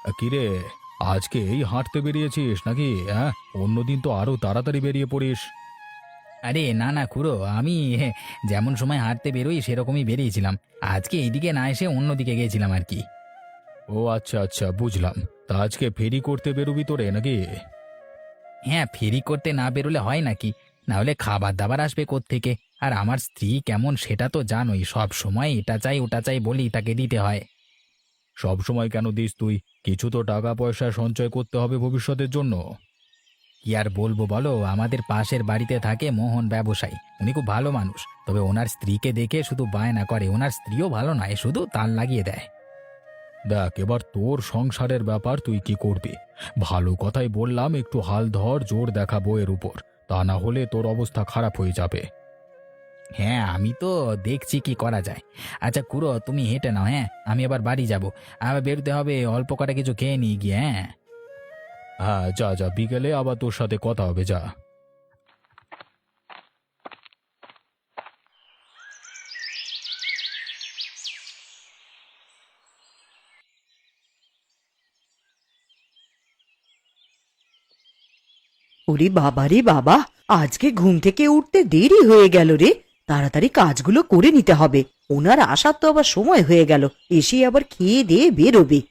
কিরে, আজকে এই হাঁটতে বেরিয়েছিস নাকি? হ্যাঁ, অন্যদিন তো আরো তাড়াতাড়ি বেরিয়ে পড়িস। আরে না না খুড়ো, আমি যেমন সময় হাঁটতে বেরোই সেরকমই বেরিয়েছিলাম। আজকে এইদিকে না এসে অন্যদিকে গিয়েছিলাম আর কি। ও আচ্ছা আচ্ছা, বুঝলাম। তা আজকে ফেরি করতে বেরোবি তোরে নাকি? হ্যাঁ, ফেরি করতে না বেরোলে হয় নাকি? না হলে খাবার দাবার আসবে কোত্থেকে? আর আমার স্ত্রী কেমন সেটা তো জানোই, সব সময় এটা চাই ওটা চাই বলি তাকে দিতে হয়। সব সময় কেন দিস তুই? কিছু তো টাকা পয়সা সঞ্চয় করতে হবে ভবিষ্যতের জন্য। কি আর বলবো বলো, আমাদের পাশের বাড়িতে থাকে মোহন ব্যবসায়ী, উনি খুব ভালো মানুষ। তবে ওনার স্ত্রীকে দেখে শুধু বায়না করে, ওনার স্ত্রীও ভালো নয়, শুধু তাল লাগিয়ে দেয়। দেখ, এবার তোর সংসারের ব্যাপার, তুই কি করবি? ভালো কথাই বললাম, একটু হাল ধর, জোর দেখা বউয়ের উপর। তা না হলে তোর অবস্থা খারাপ হয়ে যাবে। হ্যাঁ, আমি তো দেখছি কি করা যায়। আচ্ছা খুড়ো, তুমি হেঁটে নাও, হ্যাঁ আমি আবার বাড়ি যাব। আবার বেরোতে হবে, অল্প কটা কিছু খেয়ে নিয়ে গিয়ে। হ্যাঁ হ্যাঁ, যা যা, বিকেলে আবার তোর সাথে কথা হবে, যা। ওরে বাবা রে বাবা, আজকে ঘুম থেকে উঠতে দেরি হয়ে গেল রে। তাড়াতাড়ি কাজগুলো করে নিতে হবে। ওনার আসার তো আবার সময় হয়ে গেল, এসে আবার খেয়ে দিয়ে বেরোবে।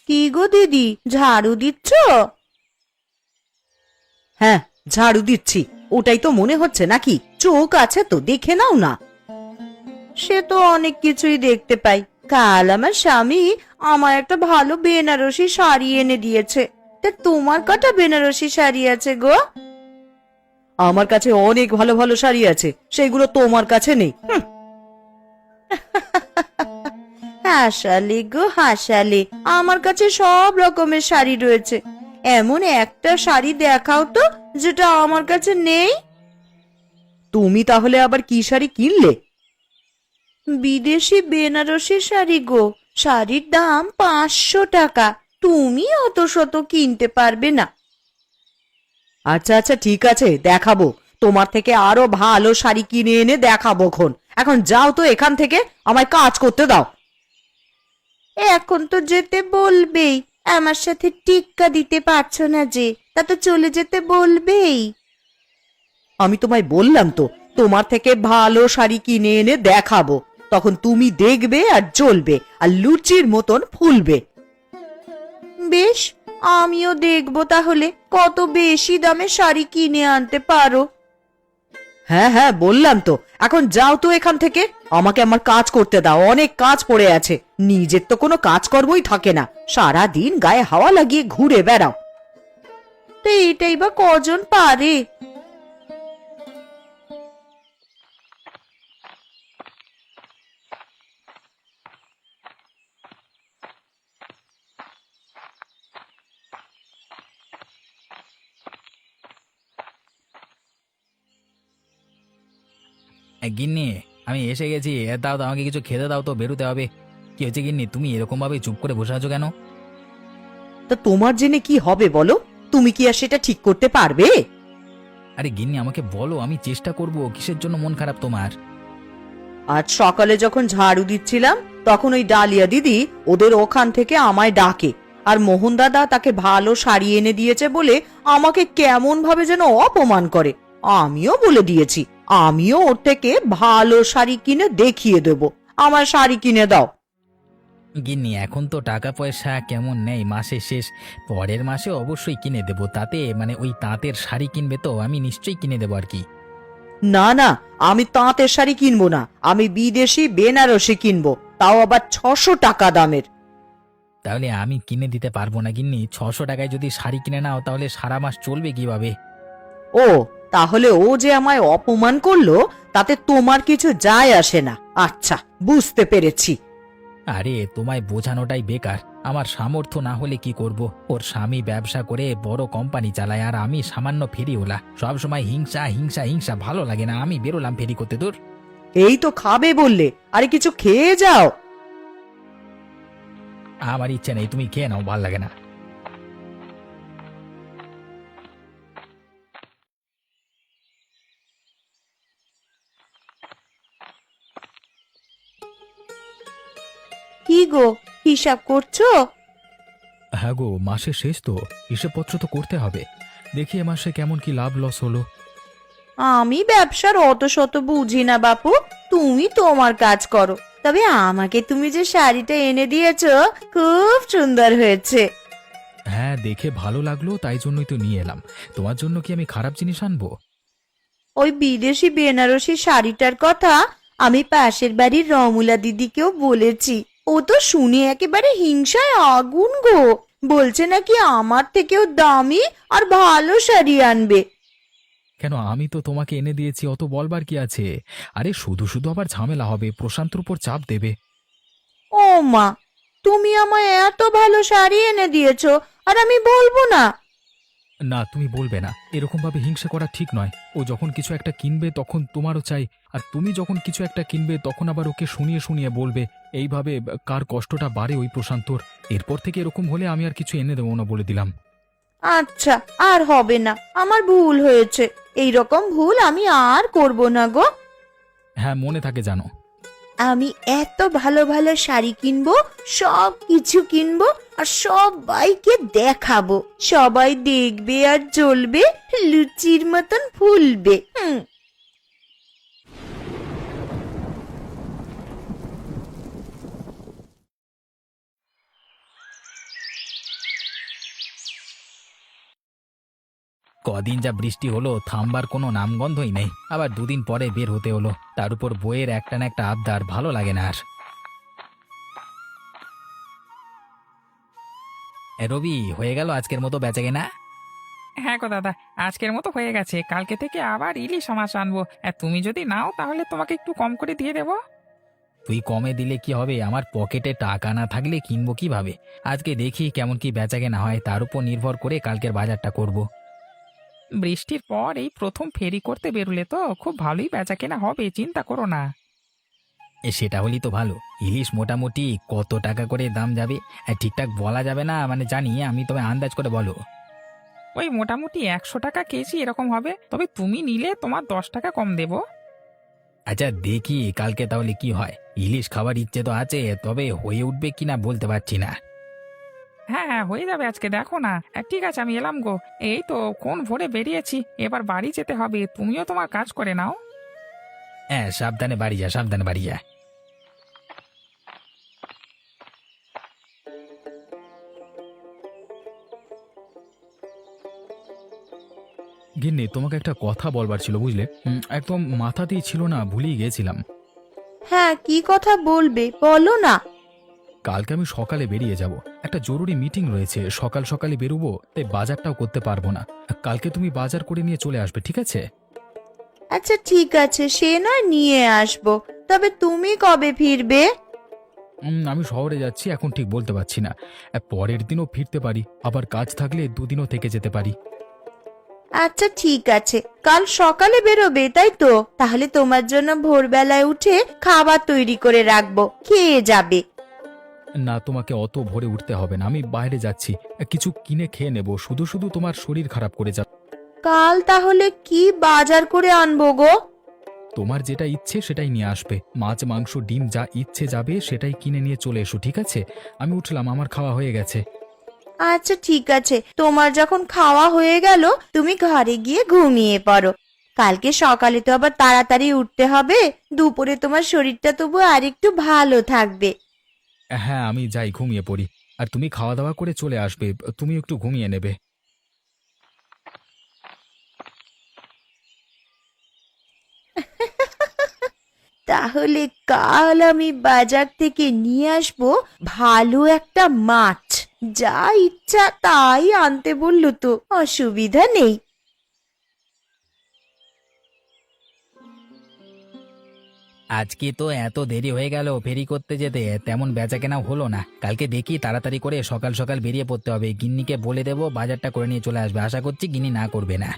কি গো দিদি, ঝাড়ু দিচ্ছ? হ্যাঁ, ঝাড়ু দিচ্ছি। ওটাই তো মনে হচ্ছে নাকি? চোখ আছে তো, দেখে নাও না। সে তো অনেক কিছুই দেখতে পাই। কাল আমার স্বামী আমার একটা ভালো বেনারসি শাড়ি এনে দিয়েছে। তা তোমার কটা বেনারসি শাড়ি আছে গো? আমার কাছে অনেক ভালো ভালো শাড়ি আছে, সেগুলো তোমার কাছে নেই। হাসালে গো হাসালে, আমার কাছে সব রকমের শাড়ি রয়েছে। এমন একটা শাড়ি দেখাও তো যেটা আমার কাছে নেই। তুমি তাহলে আবার কি শাড়ি কিনলে? বিদেশি বেনারসি শাড়ি গো। শাড়ির দাম 500 টাকা। তুমি অত শত কিনতে পারবে না। আচ্ছা আচ্ছা, ঠিক আছে, দেখাবো। তোমার থেকে আরো ভালো শাড়ি কিনে এনে দেখাবো। এখন যাও তো এখান থেকে, আমায় কাজ করতে দাও। এখন তো যেতে বলবেই। আমার সাথে টিক্কা দিতে পারছো না যে, তা তো চলে যেতে বলবেই। আমি তোমায় বললাম তো, তোমার থেকে ভালো শাড়ি কিনে এনে দেখাবো। তখন তুমি দেখবে আর জ্বলবে, আর লুচির মতন ফুলবে। বেশ, আমিও দেখবো তাহলে কত বেশি দামে শাড়ি কিনে আনতে পারো। হ্যাঁ হ্যাঁ, বললাম তো। এখন যাও তো এখান থেকে, আমাকে আমার কাজ করতে দাও, অনেক কাজ পড়ে আছে। নিজের তো কোনো কাজকর্মই থাকে না, সারা দিন গায়ে হাওয়া লাগিয়ে ঘুরে বেড়াও। তো এটাই বা কজন পারে? গিন্নি, আমি এসে গেছি। দাও দাও, আমাকে কিছু খেতে দাও তো, বেরোতে হবে। কি হয়েছে গিন্নি, তুমি এরকম ভাবে চুপ করে বসে আছো কেন? তা তোমার জেনে কি হবে বলো? তুমি কি আর সেটা ঠিক করতে পারবে? আরে গিন্নি, আমাকে বলো, আমি চেষ্টা করব। কিসের জন্য মন খারাপ তোমার? আজ সকালে যখন ঝাড়ু দিচ্ছিলাম, তখন ওই ডালিয়া দিদি ওদের ওখান থেকে আমায় ডাকে। আর মোহন দাদা তাকে ভালো শাড়ি এনে দিয়েছে বলে আমাকে কেমন ভাবে যেন অপমান করে। আমিও বলে দিয়েছি, আমিও ওর থেকে ভালো শাড়ি কিনে দেখিয়ে দেব। আমার শাড়ি কিনে দাও। গিন্নি, এখন তো টাকা পয়সা কেমন নেই, মাসের শেষ। পরের মাসে অবশ্যই কিনে দেবো। তাতে মানে ওই তাঁতের শাড়ি কিনবে তো, আমি নিশ্চয়ই কিনে দেবো আর কি। না না, আমি তাঁতের শাড়ি কিনবো না, আমি বিদেশি বেনারসি কিনবো, তাও আবার 600 টাকা দামের। তাহলে আমি কিনে দিতে পারবো না গিন্নি। 600 টাকায় যদি শাড়ি কিনে নাও তাহলে সারা মাস চলবে কিভাবে? ও, তাহলে ও যে আমায় অপমান করলো, তাতে তোমার কিছু যায় আসে না। আচ্ছা, বুঝতে পেরেছি। আরে তোমায় বোঝানোটাই বেকার। আমার সামর্থ্য না হলে কি করব? ওর স্বামী ব্যবসা করে বড় কোম্পানি চালায়, আর আমি সামান্য ফেরিওয়ালা। সব সময় হিংসা হিংসা হিংসা, ভালো লাগে না। আমি বেরোলাম ফেরি করতে। দূর। এই তো খাবে বললে, আরে কিছু খেয়ে যাও। আমার ইচ্ছে নেই, তুমি খেয়ে নাও, ভালো লাগে না। কি গো, হিসাব করছো? হ্যাঁ গো, মাসের শেষ তো, হিসেবপত্র তো করতে হবে। দেখি এ মাসে কেমন কি লাভ লস হলো। আমি ব্যবসার অত শত বুঝি না বাপু, তুমি তোমার কাজ করো। তবে আমাকে তুমি যে শাড়িটা এনে দিয়েছো খুব সুন্দর হয়েছে। হ্যাঁ, দেখে ভালো লাগলো, তাই জন্যই তো নিয়ে এলাম। তোমার জন্য কি আমি খারাপ জিনিস আনবো? ওই বিদেশি বেনারসি শাড়িটার কথা আমি পাশের বাড়ির রমুলা দিদিকেও বলেছি। ও তো শুনে একেবারে হিংসায় আগুন গো। বলছে নাকি আমার থেকেও দামি আর ভালো শাড়ি আনবে। কেন, আমি তো তোমাকে এনে দিয়েছি, অত বলবার কি আছে? আরে শুধু শুধু আবার ঝামেলা হবে, প্রশান্তর উপর চাপ দেবে। ও মা, তুমি আমায় এত ভালো শাড়ি এনে দিয়েছো আর আমি বলবো না? না, তুমি বলবে না, এরকম ভাবে হিংসা করা ঠিক নয়। ও যখন কিছু একটা কিনবে তখন তোমারও চাই, আর তুমি যখন কিছু একটা কিনবে তখন আবার ওকে শুনিয়ে শুনিয়ে বলবে। এইভাবে কার কষ্টটা বাড়ে ওই প্রশান্তর। এরপর থেকে এরকম হলে আমি আর কিছু এনে দেবো না, বলে দিলাম। আচ্ছা, আর হবে না, আমার ভুল হয়েছে। এই রকম ভুল আমি আর করব না গো। হ্যাঁ, মনে থাকে জানো। আমি এত ভালো ভালো শাড়ি কিনবো, সব কিছু কিনবো, আর সবাইকে দেখাবো। সবাই দেখবে আর জ্বলবে, লুচির মতন ফুলবে। কদিন যা বৃষ্টি হলো, থামবার কোনো নামগন্ধই নেই। আবার দুদিন পরে বের হতে হলো, তার উপর বইয়ের একটা না একটা আবদার, ভালো লাগে না আর। রবি, হয়ে গেল আজকের মতো বেচাকেনা? হ্যাঁ গো দাদা, আজকের মতো হয়ে গেছে। কালকে থেকে আবার ইলিশ মাছ আনবো। আর তুমি যদি নাও তাহলে তোমাকে একটু কম করে দিয়ে দেবো। তুই কমে দিলে কি হবে? আমার পকেটে টাকা না থাকলে কিনবো কিভাবে? আজকে দেখি কেমন কি বেচাকেনা হয়, তার উপর নির্ভর করে কালকের বাজারটা করব। বৃষ্টির পর এই প্রথম ফেরি করতে বেরোলে তো খুব ভালোই বেচা কেনা হবে, চিন্তা করো না। সেটা হলেই তো ভালো। ইলিশ মোটামুটি কত টাকা করে দাম যাবে? ঠিকঠাক বলা যাবে না, মানে জানি, আমি তবে আন্দাজ করে বলো। ওই মোটামুটি 100 টাকা কেজি এরকম হবে, তবে তুমি নিলে তোমার 10 টাকা কম দেবো। আচ্ছা দেখি কালকে তাহলে কি হয়। ইলিশ খাবার ইচ্ছে তো আছে, তবে হয়ে উঠবে কিনা বলতে পারছি না। হ্যাঁ হ্যাঁ, হয়ে যাবে আজকে, দেখো না। ঠিক আছে, আমি এলাম গো। এই তো কোন ভোরে বেরিয়েছি, এবার বাড়ি যেতে হবে। তুমিও তোমার কাজ করে নাও। হ্যাঁ, সাবধানে বাড়ি যা, সাবধানে বাড়ি যা। গিন্নি, তোমাকে একটা কথা বলবার ছিল, বুঝলে? একদম মাথাতেই ছিল না, ভুলেই গিয়েছিলাম। হ্যাঁ, কি কথা বলবে বলো না। কালকে আমি সকালে বেরিয়ে যাব, একটা জরুরি মিটিং রয়েছে, সকাল সকালে বেরোবো, তাই বাজারটাও করতে পারবো না। কালকে তুমি বাজার করে নিয়ে চলে আসবে, ঠিক আছে? আচ্ছা ঠিক আছে, সে নয় নিয়ে আসবো। তবে তুমি কবে ফিরবে? আমি শহরে যাচ্ছি, এখন ঠিক বলতে পারছি না। পরের দিনও ফিরতে পারি, আবার কাজ থাকলে দুদিনও থেকে যেতে পারি। আচ্ছা ঠিক আছে, কাল সকালে বেরোবে তাই তো? তাহলে তোমার জন্য ভোরবেলায় উঠে খাবার তৈরি করে রাখবো, খেয়ে যাবে। না, তোমাকে অত ভোরে উঠতে হবে না, আমি বাইরে যাচ্ছি, কিছু কিনে খেয়ে নেব। শুধু শুধু তোমার শরীর খারাপ করে যাবে। কাল তাহলে কি বাজার করে আনবো গো? তোমার যেটা ইচ্ছে সেটাই নিয়ে আসবে, মাছ মাংস ডিম যা ইচ্ছে যাবে সেটাই কিনে নিয়ে চলে এসো, ঠিক আছে? আমি উঠলাম, আমার খাওয়া হয়ে গেছে। আচ্ছা ঠিক আছে, তোমার যখন খাওয়া হয়ে গেল তুমি ঘরে গিয়ে ঘুমিয়ে পড়ো। কালকে সকালে তো আবার তাড়াতাড়ি উঠতে হবে। দুপুরে তোমার শরীরটা তবু আরেকটু ভালো থাকবে। হ্যাঁ, আমি যাই, ঘুমিয়ে পড়ি। আর তুমি খাওয়া দাওয়া করে চলে আসবে, তুমি একটু ঘুমিয়ে নেবে। তাহলে কাল আমি বাজার থেকে নিয়ে আসবো ভালো একটা মাছ। যা ইচ্ছা তাই আনতে বললো তো, অসুবিধা নেই। আজকে তো এত দেরি হয়ে গেল ফেরি করতে যেতে, তেমন বেচাকেনা হলো না। কালকে দেখি তাড়াতাড়ি করে সকাল সকাল বেরিয়ে পড়তে হবে। গিন্নিকে বলে দেবো বাজারটা করে নিয়ে চলে আসবে। আশা করছি গিন্নি না করবে না।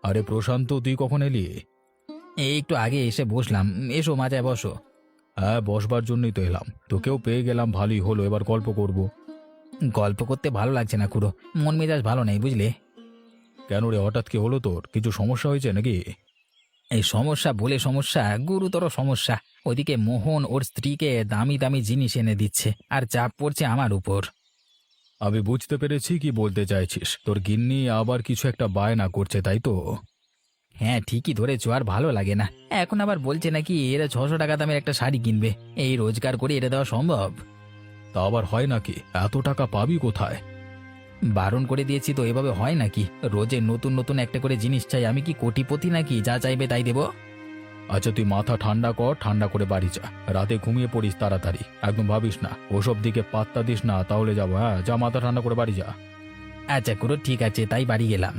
আরে প্রশান্ত, তুই কখন এলি? এই একটু আগে এসে বসলাম। এসো মাজায় বসো। হ্যাঁ, বসবার জন্যই তো এলাম। তোকেও পেয়ে গেলাম, ভালোই হলো। এবার গল্প করব। গল্প করতে ভালো লাগছে না খুড়ো, মন মেজাজ ভালো নেই বুঝলে। কেন রে, হঠাৎ কি হলো তোর? কিছু সমস্যা হয়েছে নাকি? এই সমস্যা বলে সমস্যা, গুরুতর সমস্যা। ওইদিকে মোহন ওর স্ত্রীকে দামি দামি জিনিস এনে দিচ্ছে, আর চাপ পড়ছে আমার উপর। আমি বুঝতে পেরেছি কি বলতে চাইছিস। তোর গিন্নি আবার কিছু একটা বায়না করছে, তাই তো? হ্যাঁ ঠিকই ধরেছো, আর ভালো লাগে না। এখন আবার বলছে নাকি এরা 600 টাকা দামের একটা শাড়ি কিনবে। এই রোজগার করে এটা দেওয়া সম্ভব? তা আবার হয় নাকি? এত টাকা পাবি কোথায়? বারণ করে দিয়েছি তো, এভাবে হয় নাকি? রোজে নতুন নতুন একটা করে জিনিস চাই। আমি কি কোটিপতি নাকি যা চাইবে তাই দেবো? আচ্ছা, তুই মাথা ঠান্ডা কর, ঠান্ডা করে বাড়ি যা। রাতে ঘুমিয়ে পড়িস তাড়াতাড়ি, একদম ভাবিস না, ওসব দিকে পাত্তা দিস না, তাহলে যাবো। হ্যাঁ, যা, মাথা ঠান্ডা করে বাড়ি যা। আচ্ছা কুড়ো, ঠিক আছে, তাই বাড়ি গেলাম।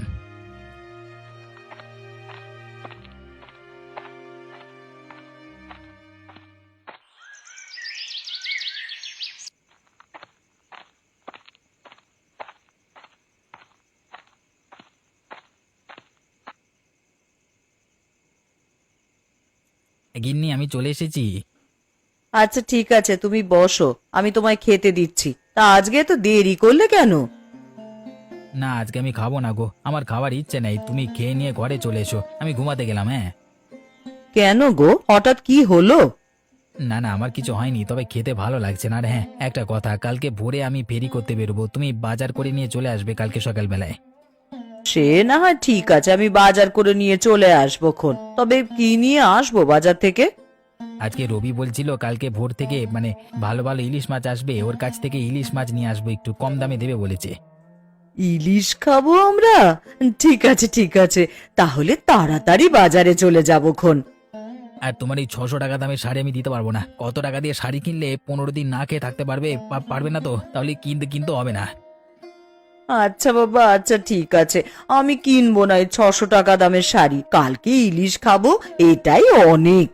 গিন্নি, আমি চলে এসেছি। আচ্ছা ঠিক আছে, তুমি বসো, আমি তোমায় খেতে দিচ্ছি। তা আজকে তো দেরি করলে কেন? না, আজকে আমি খাবো না গো, আমার খাবার ইচ্ছে নেই। তুমি খেয়ে নিয়ে ঘরে চলে এসো, আমি ঘুমাতে গেলাম। হ্যাঁ। কেন গো, হঠাৎ কি হলো? না না, আমার কিছু হয়নি, তবে খেতে ভালো লাগছে না। আর হ্যাঁ, একটা কথা, কালকে ভোরে আমি ফেরি করতে বেরোবো, তুমি বাজার করে নিয়ে চলে আসবে কালকে সকালবেলায়। সে না হয় ঠিক আছে, আমি বাজার করে নিয়ে চলে আসবো খন। তবে কি নিয়ে আসবো বাজার থেকে? আজকে রবি বলছিল কালকে ভোর থেকে মানে ভালো ভালো ইলিশ মাছ আসবে, ওর কাছ থেকে ইলিশ মাছ নিয়ে আসবো, একটু কম দামে দেবে বলেছে। ইলিশ খাবো আমরা? ঠিক আছে ঠিক আছে, তাহলে তাড়াতাড়ি বাজারে চলে যাবো খন। আর তোমার এই 600 টাকা দামের শাড়ি আমি দিতে পারবো না। কত টাকা দিয়ে শাড়ি কিনলে 15 দিন না খেয়ে থাকতে পারবে? পারবে না তো? তাহলে কিনতে কিনতে হবে না। আচ্ছা বাবা, আচ্ছা ঠিক আছে, আমি কিনবো না এই 600 টাকা দামের শাড়ি। কালকে ইলিশ খাবো, এটাই অনেক।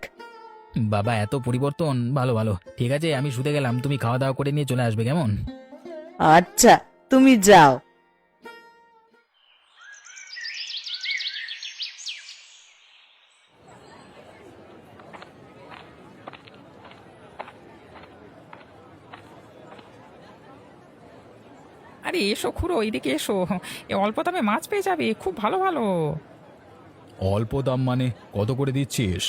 বাবা, এত পরিবর্তন! ভালো ভালো, ঠিক আছে, আমি শুতে গেলাম, তুমি খাওয়া দাওয়া করে নিয়ে চলে আসবে কেমন? আচ্ছা, তুমি যাও। আরে এসো খুড়ো, এইদিকে এসো। এ অল্প দামে মাছ পেয়ে যাবে, খুব ভালো ভালো। অল্প দাম মানে? কত করে দিচ্ছিস?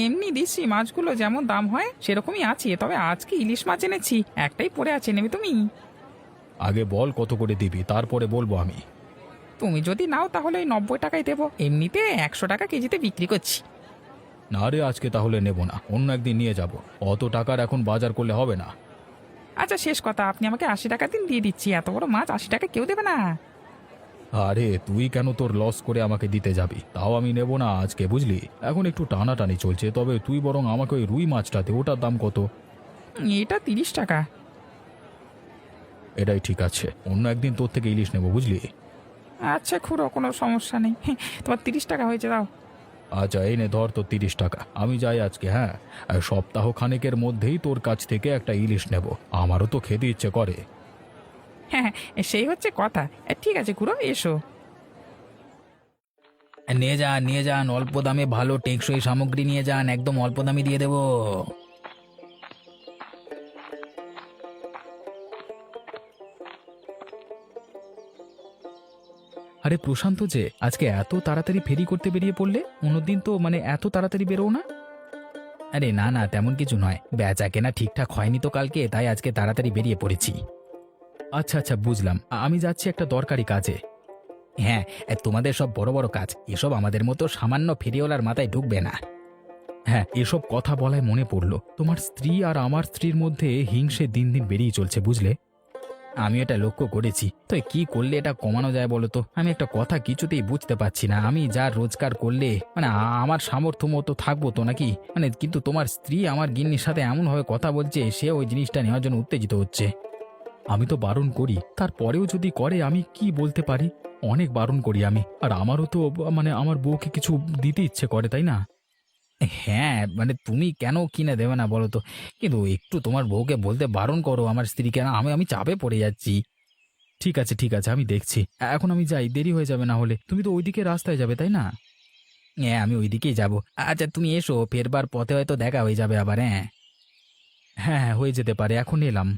এমনি দিচ্ছি, মাছগুলো যেমন দাম হয় সেরকমই আছে। তবে আজকে ইলিশ মাছ এনেছি, একটাই পড়ে আছে, নেবে তুমি? আগে বল কত করে দিবি, তারপরে বলবো আমি। তুমি যদি নাও তাহলে ওই 90 টাকায় দেবো। এমনিতে 100 টাকা কেজিতে বিক্রি করছি। না রে, আজকে তাহলে নেব না, অন্য একদিন নিয়ে যাব। অত টাকার এখন বাজার করলে হবে না। আচ্ছা শেষ কথা, আপনি আমাকে 80 টাকা দিন, দিয়ে দিচ্ছি। এত বড় মাছ 80 টাকা কেউ দেবে না। আরে তুই কেন তোর লস করে আমাকে দিতে যাবি? তাও আমি নেব না আজকে, বুঝলি? এখন একটু টানাটানি চলছে, তবে তুই বরং আমাকে ওই রুই মাছটা দে। ওটার দাম কত? এটা 30 টাকা। এটাই ঠিক আছে, অন্য একদিন তোর থেকে ইলিশ নেব, বুঝলি? আচ্ছা খুড়ো, কোনো সমস্যা নেই। তোমার 30 টাকা হয়েছে, দাও। আচ্ছা, এই নে ধর তোর 30 টাকা। আমি যাই আজকে। হ্যাঁ, আর সপ্তাহ খানেকের মধ্যেই তোর কাছ থেকে একটা ইলিশ নেব। আমারও তো খেতে ইচ্ছে করে। হ্যাঁ, সেই হচ্ছে কথা। ঠিক আছে খুড়ো, এসো। নিয়ে যান, নিয়ে যান, অল্প দামে ভালো টেকসই সামগ্রী নিয়ে যান, একদম অল্প দামে দিয়ে দেবো। আরে প্রশান্ত, যে আজকে এত তাড়াতাড়ি ফেরি করতে বেরিয়ে পড়লে? অন্যদিন তো মানে এত তাড়াতাড়ি বেরো না। আরে না না, তেমন কিছু নয়, বেচা কেনা ঠিকঠাক হয়নি তো কালকে, তাই আজকে তাড়াতাড়ি বেরিয়ে পড়েছি। আচ্ছা আচ্ছা, বুঝলাম। আমি যাচ্ছি একটা দরকারি কাজে। হ্যাঁ, তোমাদের সব বড় বড় কাজ, এসব আমাদের মতো সামান্য ফেরিওয়ালার মাথায় ঢুকবে না। হ্যাঁ, এসব কথা বলায় মনে পড়ল, তোমার স্ত্রী আর আমার স্ত্রীর মধ্যে হিংসে দিন দিন বেরিয়ে চলছে, বুঝলে? আমি এটা লক্ষ্য করেছি, তো কি করলে এটা কমানো যায় বলো তো? আমি একটা কথা কিছুতেই বুঝতে পারছি না। আমি যা রোজগার করলে মানে আমার সামর্থ্য মতো থাকবো তো নাকি? মানে কিন্তু তোমার স্ত্রী আমার গিন্নির সাথে এমনভাবে কথা বলছে, সে ওই জিনিসটা নেওয়ার জন্য উত্তেজিত হচ্ছে। আমি তো বারণ করি, তারপরেও যদি করে আমি কি বলতে পারি? অনেক বারণ করি আমি, আর আমারও তো মানে আমার বউকে কিছু দিতে ইচ্ছে করে, তাই না? হ্যাঁ, মানে তুমি কেন কিনে দেবে না বলো তো? কিন্তু একটু তোমার বউকে বলতে বারণ করো আমার স্ত্রীকে, না আমি আমি চাপে পড়ে যাচ্ছি। ঠিক আছে ঠিক আছে, আমি দেখছি। এখন আমি যাই, দেরি হয়ে যাবে না হলে। তুমি তো ওইদিকে রাস্তায় যাবে, তাই না? হ্যাঁ, আমি ওইদিকেই যাব। আচ্ছা তুমি এসো, ফেরবার পথে হয়তো দেখা হয়ে যাবে আবার, হ্যাঁ? হ্যাঁ হ্যাঁ, হয়ে যেতে পারে, এখন এলাম।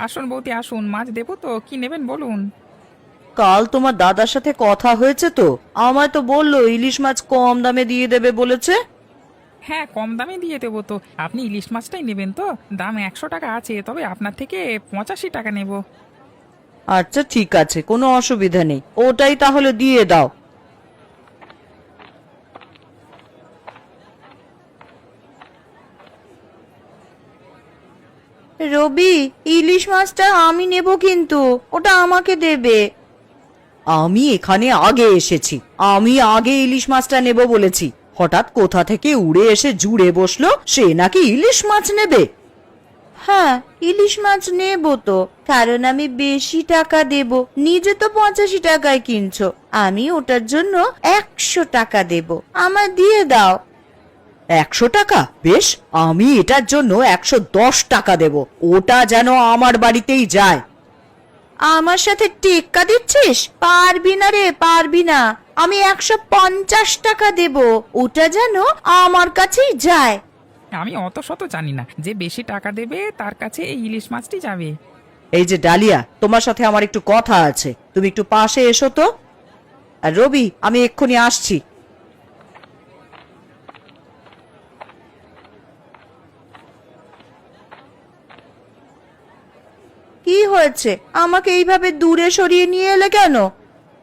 আসুন বৌদি আসুন, মাছ দেবো তো, কি নেবেন বলুন। কাল তোমার দাদার সাথে কথা হয়েছে তো, আমায় তো বললো ইলিশ মাছ কম দামে দিয়ে দেবে বলেছে। হ্যাঁ, কম দামে দিয়ে দেবো তো। আপনি ইলিশ মাছটাই নেবেন তো? দাম 100 টাকা আছে, তবে আপনার থেকে 85 টাকা নেব। আচ্ছা ঠিক আছে, কোনো অসুবিধা নেই, ওটাই তাহলে দিয়ে দাও। রবি, ইলিশ মাছটা আমি নেব কিন্তু ওটা আমাকে দেবে। আমি এখানে আগে এসেছি, আমি আগে ইলিশ মাছটা নেব বলেছি, হঠাৎ কোথা থেকে উড়ে এসে জুড়ে বসলো সে নাকি ইলিশ মাছ নেবে। হ্যাঁ, ইলিশ মাছ নেব তো, কারণ আমি বেশি টাকা দেব। নিজে তো 85 টাকায় কিনছো, আমি ওটার জন্য 100 টাকা দেব, আমার দিয়ে দাও। 100 টাকা? বেশ, আমি এটার জন্য 110 টাকা দেব, ওটা যেন আমার বাড়িতেই যায়। আমার সাথে টেক্কা দিচ্ছিস? পারবি না রে, পারবি না। আমি 150 টাকা দেব, ওটা যেন আমার কাছেই যায়। আমি অত শত জানি না, যে বেশি টাকা দেবে তার কাছে এই ইলিশ মাছটি যাবে। এই যে ডালিয়া, তোমার সাথে আমার একটু কথা আছে, তুমি একটু পাশে এসো তো। আর রবি, আমি এক্ষুনি আসছি। কি হয়েছে, আমাকে এইভাবে দূরে সরিয়ে নিয়ে এলে কেন?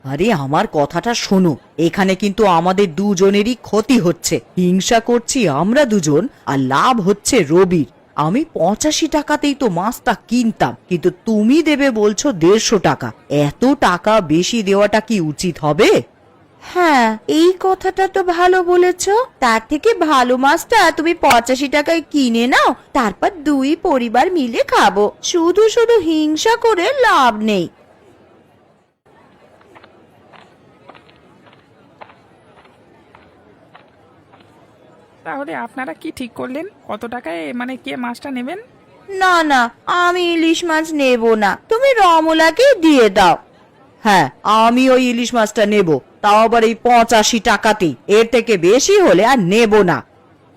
আরে আমার কথাটা শোনো, এখানে কিন্তু আমাদের দুজনেরই ক্ষতি হচ্ছে। হিংসা করছি আমরা দুজন, আর লাভ হচ্ছে রবির। আমি 85 টাকাতেই তো মাছটা কিনতাম, কিন্তু তুমি দেবে বলছো 150 টাকা। এত টাকা বেশি দেওয়াটা কি উচিত হবে? হ্যাঁ, এই কথাটা তো ভালো বলেছো। তার থেকে ভালো মাছটা তুমি 85 টাকায় কিনে নাও, তারপর দুই পরিবার মিলে খাবো। শুধু শুধু হিংসা করে লাভ নেই। তাহলে আপনারা কি ঠিক করলেন, কত টাকায় মানে কে মাছটা নেবেন? না না, আমি ইলিশ মাছ নেব না, তুমি রমলাকে দিয়ে দাও। হ্যাঁ, আমি ওই ইলিশ মাছটা নেব, তাও আবার এই 85 টাকাতেই। এর থেকে বেশি হলে আর নেব না।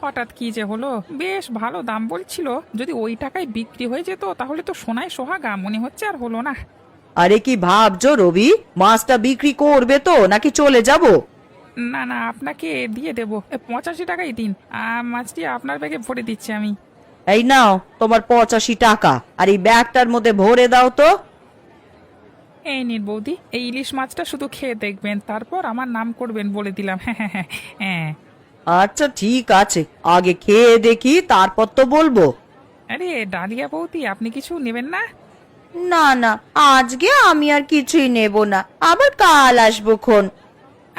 হঠাৎ কি যে হলো, বেশ ভালো দাম বলছিল। যদি ওই টাকায় বিক্রি হয়ে যেত তাহলে তো সোনায় সোহাগা, মনে হচ্ছে আর হলো না। আরে কি ভাবছো রবি, মাছটা বিক্রি করবে তো নাকি চলে যাব? না না, আপনাকে দিয়ে দেবো, 85 টাকাই দিন। মাছটি আপনার ব্যাগে ভরে দিচ্ছি আমি। এই নাও তোমার 85 টাকা, আর এই ব্যাগটার মধ্যে ভরে দাও তো। এই নিন বৌদি, এই ইলিশ মাছটা শুধু খেয়ে দেখবেন, তারপর আমার নাম করবেন বলে দিলাম। হ্যাঁ হ্যাঁ হ্যাঁ হ্যাঁ। আচ্ছা ঠিক আছে, আগে খেয়ে দেখি তারপর তো বলবো। আরে ডালিয়া বৌদি, আপনি কিছু নেবেন না? না না, আজকে আমি আর কিছুই নেব না, আবার কাল আসবো খন।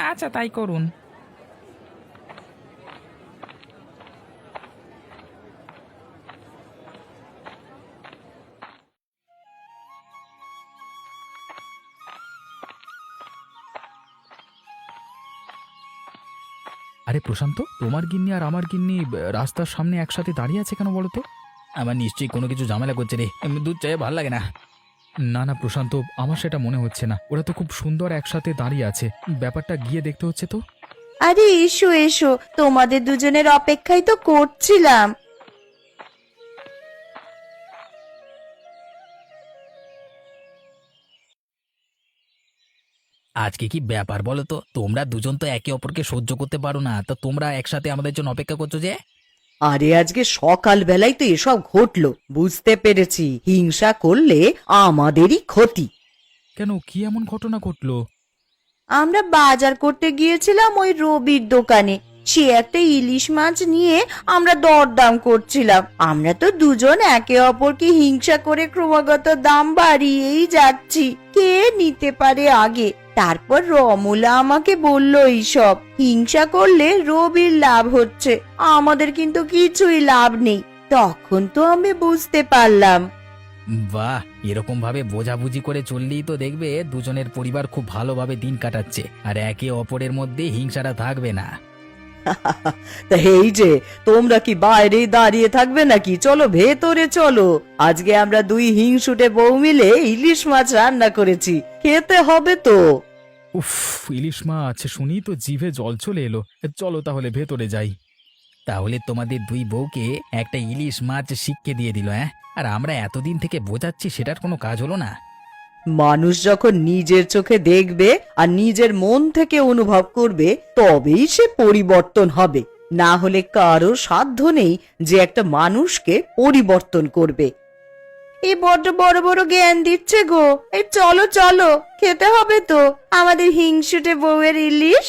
আচ্ছা তাই করুন। আরে প্রশান্ত, তোমার গিন্নি আর আমার গিন্নি রাস্তার সামনে একসাথে দাঁড়িয়ে আছে কেন বলো তো? আমার নিশ্চয়ই কোনো কিছু ঝামেলা করছে রে, এমনি দুধ চায়ে ভালো লাগে না। না না প্রশান্ত, আমার সেটা মনে হচ্ছে না। ওরা তো খুব সুন্দর একসাথে দাঁড়িয়ে আছে, ব্যাপারটা গিয়ে দেখতে হচ্ছে তো। আরে এসো এসো, তোমাদের দুজনের অপেক্ষাই তো করছিলাম। আজকে কি ব্যাপার বলো তো? তোমরা দুজন তো একে অপরকে সহ্য করতে পারো না, তো তোমরা একসাথে আমাদের জন্য অপেক্ষা করছো যে? আরে আজকে সকাল বেলায় তো এসব ঘটলো, বুঝতে পেরেছি হিংসা করলে আমাদেরই ক্ষতি। কেন, কি এমন ঘটনা ঘটলো? আমরা বাজার করতে গিয়েছিলাম ওই রবির দোকানে, সে একটা ইলিশ মাছ নিয়ে আমরা দরদাম করছিলাম। আমরা তো দুজন একে অপরকে হিংসা করে ক্রমাগত দাম বাড়িয়েই যাচ্ছি, কে নিতে পারে আগে। তারপর রমলা আমাকে বলল এইসব হিংসা করলে রবির লাভ হচ্ছে, আমাদের কিন্তু কিছুই লাভ নেই। তখন তো আমি বুঝতে পারলাম। বাহ, এরকম ভাবে বোঝাবুঝি করে চললেই তো দেখবে দুজনের পরিবার খুব ভালোভাবে দিন কাটাচ্ছে আর একে অপরের মধ্যে হিংসাটা থাকবে না। তা এই যে তোমরা কি বাইরেই দাঁড়িয়ে থাকবে নাকি? চলো ভেতরে চলো, আজকে আমরা দুই হিংসুটে বউ মিলে ইলিশ মাছ রান্না করেছি, খেতে হবে তো। উফ, ইলিশ মাছ শুনি তো জিভে জল চলে এলো। চলো তাহলে ভেতরে যাই। তাহলে তোমাদের দুই বউকে একটা ইলিশ মাছ শিক্ষে দিয়ে দিল, হ্যাঁ? আর আমরা এতদিন থেকে বোঝাচ্ছি, সেটার কোনো কাজ হলো না। মানুষ যখন নিজের চোখে দেখবে আর নিজের মন থেকে অনুভব করবে তবেই সে পরিবর্তন হবে, না হলে কারো সাধ্য নেই যে একটা মানুষকে পরিবর্তন করবে। এই বড় বড় বড় জ্ঞান দিচ্ছে গো। এই চলো চলো, খেতে হবে তো আমাদের হিংসুটে বউয়ের ইলিশ।